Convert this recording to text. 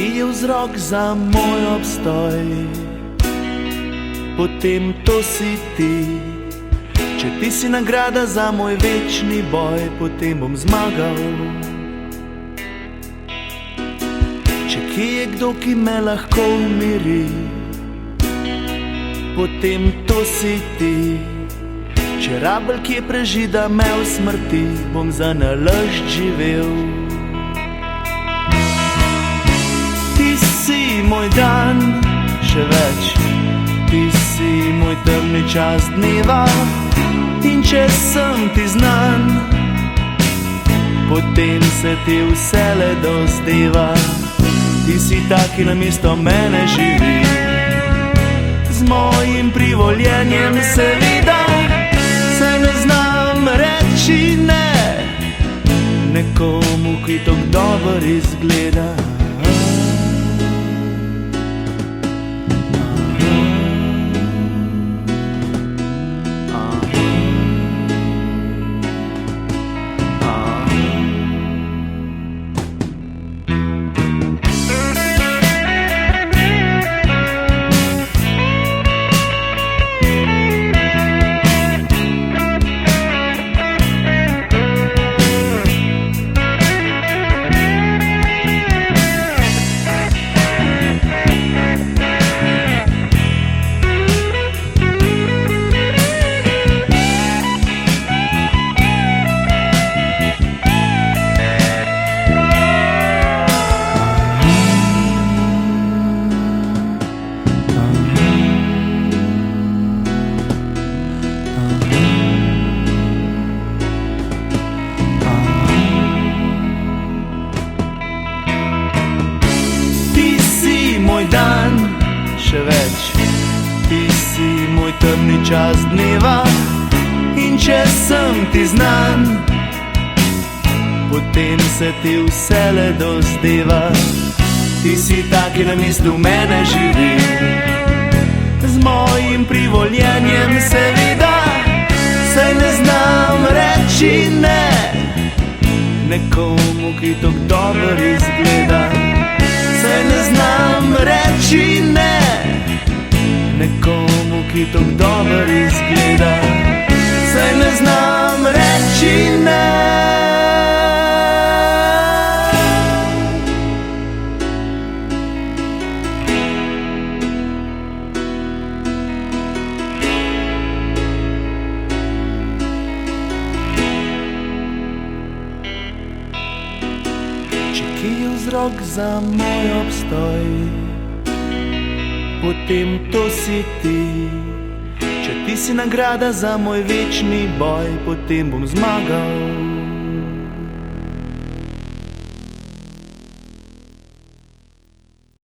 Ki je vzrok za moj obstoj, potem to si ti. Če ti si nagrada za moj večni boj, potem bom zmagal. Če kje je kdo, ki me lahko umiri, potem to si ti. Če rabelj kje prežida me v smrti, bom za nalašč živel. Ti si moj dan, še več, ti si moj temni čas dneva. In če sem ti znan, potem se ti vsele dozdeva. Ti si ta, ki namesto mene živi, z mojim privoljenjem seveda. Saj ne znam reči ne nekomu, ki tako dobro izgleda. Moj dan, še več, ti si moj temni čas dneva. In če sem ti znan, potem se ti vsele dozdeva. Ti si ta, ki namesto mene živi, z mojim privoljenjem seveda. Saj ne znam reči ne nekomu, ki tako dobro izgleda. Saj ne znam reči ne nekomu, ki tako dobro izgleda. Saj ne znam reči ne. Ki je vzrok za moj obstoj, potem to si ti. Če ti si nagrada za moj večni boj, potem bom zmagal.